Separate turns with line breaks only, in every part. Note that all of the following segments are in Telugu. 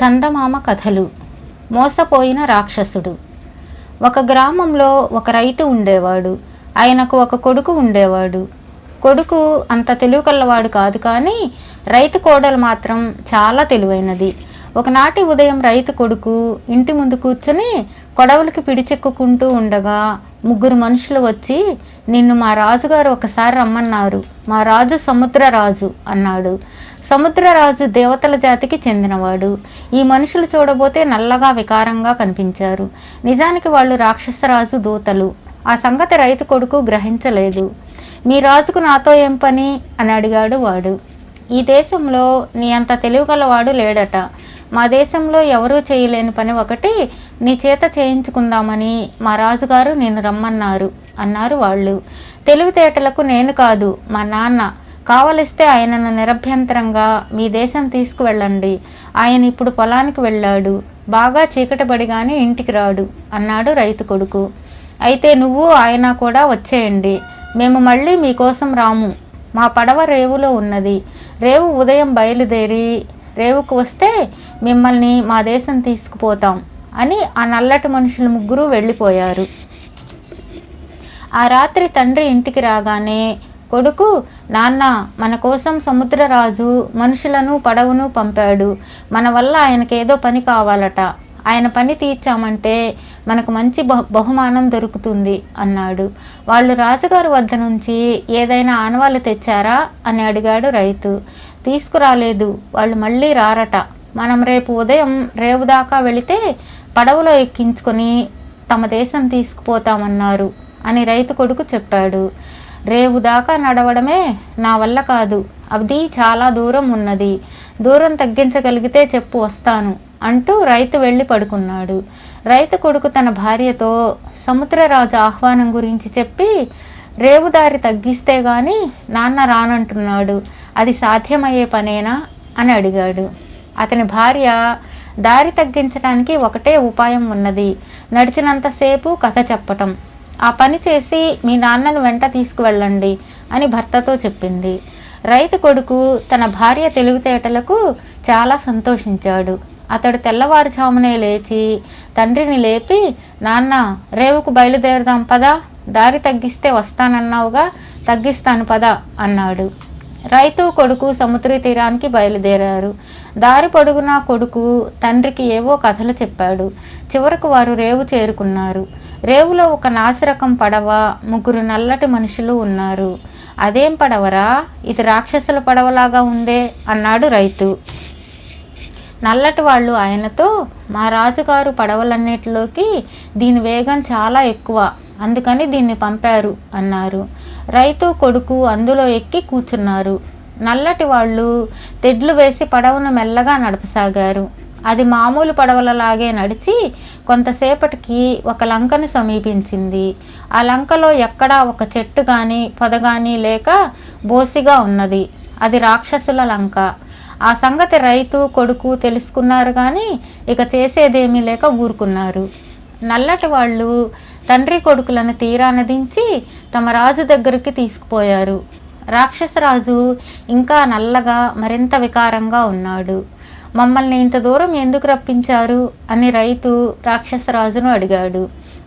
చందమామ కథలు. మోసపోయిన రాక్షసుడు. ఒక గ్రామంలో ఒక రైతు ఉండేవాడు. ఆయనకు ఒక కొడుకు ఉండేవాడు. కొడుకు అంత తెలివి కల్లవాడు కాదు, కానీ రైతు కోడలు మాత్రం చాలా తెలివైనది. ఒకనాటి ఉదయం రైతు కొడుకు ఇంటి ముందు కూర్చుని కొడవలికి పిడిచెక్కుకుంటూ ఉండగా ముగ్గురు మనుషులు వచ్చి, నిన్ను మా రాజుగారు ఒకసారి రమ్మన్నారు. మా రాజు సముద్రరాజు అన్నాడు. సముద్రరాజు దేవతల జాతికి చెందినవాడు. ఈ మనుషులు చూడబోతే నల్లగా వికారంగా కనిపించారు. నిజానికి వాళ్ళు రాక్షసరాజు దూతలు. ఆ సంగతి రైతు కొడుకు గ్రహించలేదు. మీ రాజుకు నాతో ఏం పని అని అడిగాడు వాడు. ఈ దేశంలో నీ అంత తెలివిగలవాడు లేడట. మా దేశంలో ఎవరూ చేయలేని పని ఒకటి నీ చేత చేయించుకుందామని మా రాజుగారు నిన్ను రమ్మన్నారు అన్నారు వాళ్ళు. తెలివితేటలకు నేను కాదు, మా నాన్న. కావలిస్తే ఆయనను నిరభ్యంతరంగా మీ దేశం తీసుకువెళ్ళండి. ఆయన ఇప్పుడు పొలానికి వెళ్ళాడు. బాగా చీకటిపడి గాని ఇంటికి రాడు అన్నాడు రైతు కొడుకు. అయితే నువ్వు ఆయన కూడా వచ్చేయండి. మేము మళ్ళీ మీకోసం రాము. మా పడవ రేవులో ఉన్నది. రేవు ఉదయం బయలుదేరి రేవుకు వస్తే మిమ్మల్ని మా దేశం తీసుకుపోతాం అని ఆ నల్లటి మనుషులు ముగ్గురు వెళ్ళిపోయారు. ఆ రాత్రి తండ్రి ఇంటికి రాగానే కొడుకు, నాన్న, మన కోసం సముద్రరాజు మనుషులను పడవను పంపాడు. మన వల్ల ఆయనకేదో పని కావాలట. ఆయన పని తీర్చామంటే మనకు మంచి బహుమానం దొరుకుతుంది అన్నాడు. వాళ్ళు రాజుగారి వద్ద నుంచి ఏదైనా ఆనవాళ్ళు తెచ్చారా అని అడిగాడు రైతు. తీసుకురాలేదు, వాళ్ళు మళ్ళీ రారట. మనం రేపు ఉదయం రేవు దాకా వెళితే పడవలో ఎక్కించుకొని తమ దేశం తీసుకుపోతామన్నారు అని రైతు కొడుకు చెప్పాడు. రేవు దాకా నడవడమే నా వల్ల కాదు, అది చాలా దూరం ఉన్నది. దూరం తగ్గించగలిగితే చెప్పు, వస్తాను అంటూ రైతు వెళ్ళి పడుకున్నాడు. రైతు కొడుకు తన భార్యతో సముద్రరాజు ఆహ్వానం గురించి చెప్పి, రేవు దారి తగ్గిస్తే గాని నాన్న రానంటున్నాడు, అది సాధ్యమయ్యే పనేనా అని అడిగాడు. అతని భార్య, దారి తగ్గించడానికి ఒకటే ఉపాయం ఉన్నది, నడిచినంతసేపు కథ చెప్పటం. ఆ పని చేసి మీ నాన్నను వెంట తీసుకువెళ్ళండి అని భర్తతో చెప్పింది. రైతు కొడుకు తన భార్య తెలివితేటలకు చాలా సంతోషించాడు. అతడు తెల్లవారుజామునే లేచి తండ్రిని లేపి, నాన్న, రేవుకు బయలుదేరదాం పదా, దారి తగ్గిస్తే వస్తానన్నావుగా, తగ్గిస్తాను పదా అన్నాడు. రైతు కొడుకు సముద్ర తీరానికి బయలుదేరారు. దారి పొడుగునా కొడుకు తండ్రికి ఏవో కథలు చెప్పాడు. చివరకు వారు రేవు చేరుకున్నారు. రేవులో ఒక నాసిరకం పడవ, ముగ్గురు నల్లటి మనుషులు ఉన్నారు. అదేం పడవరా, ఇది రాక్షసుల పడవలాగా ఉందే అన్నాడు రైతు. నల్లటి వాళ్ళు ఆయనతో, మా రాజుగారు పడవలన్నిటిలోకి దీని వేగం చాలా ఎక్కువ, అందుకని దీన్ని పంపారు అన్నారు. రైతు కొడుకు అందులో ఎక్కి కూర్చున్నారు. నల్లటి వాళ్ళు తెడ్లు వేసి పడవను మెల్లగా నడపసాగారు. అది మామూలు పడవలలాగే నడిచి కొంతసేపటికి ఒక లంకను సమీపించింది. ఆ లంకలో ఎక్కడా ఒక చెట్టు గాని పొద గాని లేక బోసిగా ఉన్నది. అది రాక్షసుల లంక. ఆ సంగతి రైతు కొడుకు తెలుసుకున్నారు, కానీ ఇక చేసేదేమీ లేక ఊరుకున్నారు. నల్లటి వాళ్ళు తండ్రి కొడుకులను తీరాన దించి తమ రాజు దగ్గరికి తీసుకుపోయారు. రాక్షసరాజు ఇంకా నల్లగా మరింత వికారంగా ఉన్నాడు. మమ్మల్ని ఇంత దూరం ఎందుకు రప్పించారు అని రైతు రాక్షసరాజును అడిగాడు.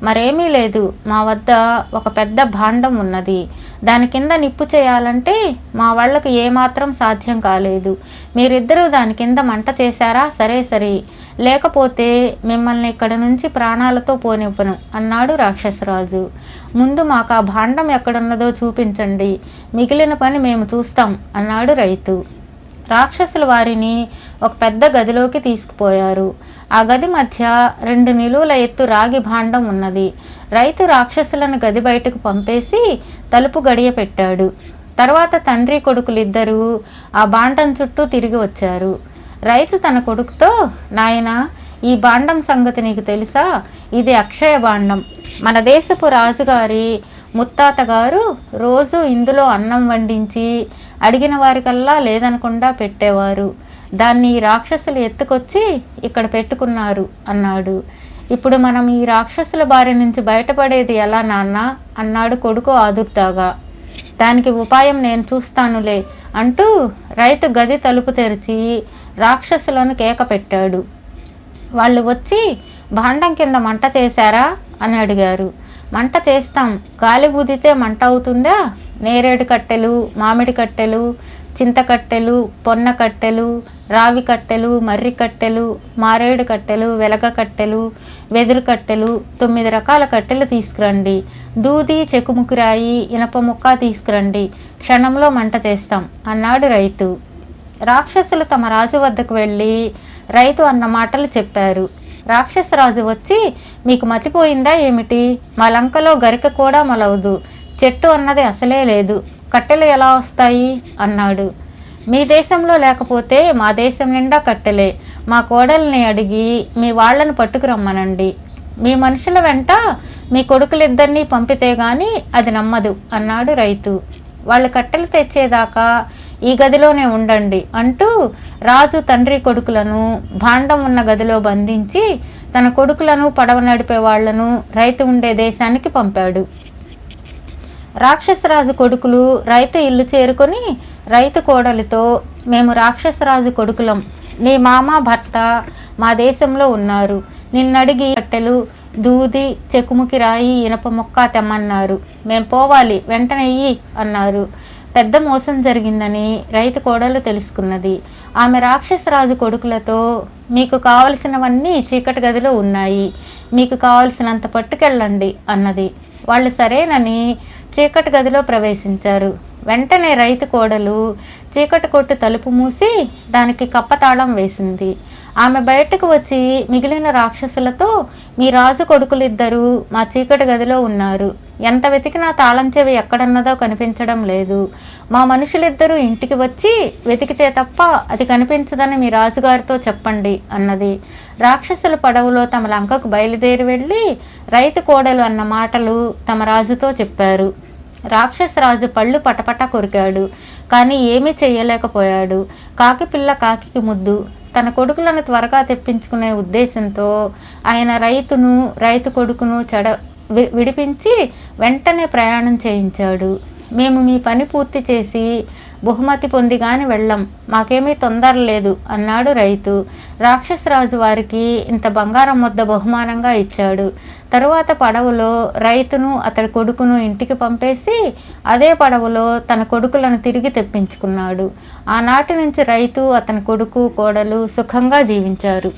మరేమీ లేదు, మా వద్ద ఒక పెద్ద భాండం ఉన్నది. దాని కింద నిప్పు చేయాలంటే మా వాళ్లకు ఏమాత్రం సాధ్యం కాలేదు. మీరిద్దరూ దాని కింద మంట చేశారా, సరే, లేకపోతే మిమ్మల్ని ఇక్కడ నుంచి ప్రాణాలతో పోనివ్వను అన్నాడు రాక్షసరాజు. ముందు మాకు ఆ భాండం ఎక్కడున్నదో చూపించండి, మిగిలిన పని మేము చూస్తాం అన్నాడు రైతు. రాక్షసులు వారిని ఒక పెద్ద గదిలోకి తీసుకుపోయారు. ఆ గది మధ్య 2 నిలువుల ఎత్తు రాగి భాండం ఉన్నది. రైతు రాక్షసులను గది బయటకు పంపేసి తలుపు గడియ పెట్టాడు. తర్వాత తండ్రి కొడుకులిద్దరూ ఆ భాండం చుట్టూ తిరిగి వచ్చారు. రైతు తన కొడుకుతో, నాయనా, ఈ భాండం సంగతి నీకు తెలుసా? ఇది అక్షయ భాండం. మన దేశపు రాజుగారి ముత్తాత గారు రోజు ఇందులో అన్నం వండించి అడిగిన వారికల్లా లేదనకుండా పెట్టేవారు. దాన్ని ఈ రాక్షసులు ఎత్తుకొచ్చి ఇక్కడ పెట్టుకున్నారు అన్నాడు. ఇప్పుడు మనం ఈ రాక్షసుల బారి నుంచి బయటపడేది ఎలా నాన్న అన్నాడు కొడుకు ఆదుర్దాగా. దానికి ఉపాయం నేను చూస్తానులే అంటూ రైతు గది తలుపు తెరిచి రాక్షసులను కేక పెట్టాడు. వాళ్ళు వచ్చి భాండం కింద మంట చేశారా అని అడిగారు. మంట చేస్తాం, గాలి ఊదితే మంట అవుతుందా? నేరేడు కట్టెలు, మామిడి కట్టెలు, చింత కట్టెలు, పొన్న కట్టెలు, రావి కట్టెలు, మర్రి కట్టెలు, మారేడు కట్టెలు, వెలగ కట్టెలు, వెదురు కట్టెలు, 9 రకాల కట్టెలు తీసుకురండి. దూది, చెకుముకిరాయి, ఇనప ముక్క తీసుకురండి. క్షణంలో మంట చేస్తాం అన్నాడు రైతు. రాక్షసులు తమ రాజు వద్దకు వెళ్ళి రైతు అన్న మాటలు చెప్పారు. రాక్షసరాజు వచ్చి, మీకు మతిపోయిందా ఏమిటి? మా లంకలో గరిక కూడా మొలవదు, చెట్టు అన్నది అసలే లేదు, కట్టెలు ఎలా వస్తాయి అన్నాడు. మీ దేశంలో లేకపోతే మా దేశం నిండా కట్టెలే. మా కోడల్ని అడిగి మీ వాళ్లను పట్టుకురమ్మనండి. మీ మనుషుల వెంట మీ కొడుకులిద్దరినీ పంపితే గాని అది నమ్మదు అన్నాడు రైతు. వాళ్ళు కట్టెలు తెచ్చేదాకా ఈ గదిలోనే ఉండండి అంటూ రాజు తండ్రి కొడుకులను భాండం ఉన్న గదిలో బంధించి తన కొడుకులను పడవ నడిపే వాళ్లను రైతు ఉండే దేశానికి పంపాడు. రాక్షసరాజు కొడుకులు రైతు ఇల్లు చేరుకొని రైతు కోడలితో, మేము రాక్షసరాజు కొడుకులం, నీ మామ భర్త మా దేశంలో ఉన్నారు, నిన్నడిగి కట్టెలు, దూది, చెకుముకి రాయి, ఇనప మొక్క తెమ్మన్నారు. మేం పోవాలి, వెంటనే ఇయ్యి అన్నారు. పెద్ద మోసం జరిగిందని రైతు కోడలు తెలుసుకున్నది. ఆమె రాక్షసరాజు కొడుకులతో, మీకు కావలసినవన్నీ చీకటి గదిలో ఉన్నాయి, మీకు కావలసినంత పట్టుకెళ్ళండి అన్నది. వాళ్ళు సరేనని చీకటి గదిలో ప్రవేశించారు. వెంటనే రైతు కోడలు చీకటి కొట్టు తలుపు మూసి దానికి కప్పతాళం వేసింది. ఆమె బయటకు వచ్చి మిగిలిన రాక్షసులతో, మీ రాజు కొడుకులిద్దరూ మా చీకటి గదిలో ఉన్నారు, ఎంత వెతికినా తాళం చెవి ఎక్కడన్నదో కనిపించడం లేదు. మా మనుషులిద్దరూ ఇంటికి వచ్చి వెతికితే తప్ప అది కనిపించదని మీ రాజుగారితో చెప్పండి అన్నది. రాక్షసుల పడవలో తమ లంకకు బయలుదేరి వెళ్ళి రైతు కోడలు అన్న మాటలు తమ రాజుతో చెప్పారు. రాక్షసరాజు పళ్ళు పటపట కొరికాడు, కానీ ఏమీ చెయ్యలేకపోయాడు. కాకి పిల్ల కాకికి ముద్దు. తన కొడుకులను త్వరగా తెప్పించుకునే ఉద్దేశంతో ఆయన రైతు కొడుకును విడిపించి వెంటనే ప్రయాణం చేయించాడు. మేము మీ పని పూర్తి చేసి బహుమతి పొంది గాని వెళ్ళం, మాకేమీ తొందర లేదు అన్నాడు రైతు. రాక్షసరాజు వారికి ఇంత బంగారం ముద్ద బహుమానంగా ఇచ్చాడు. తరువాత పడవలో రైతును అతడి కొడుకును ఇంటికి పంపేసి అదే పడవలో తన కొడుకులను తిరిగి తెప్పించుకున్నాడు. ఆనాటి నుంచి రైతు, అతని కొడుకు, కోడలు సుఖంగా జీవించారు.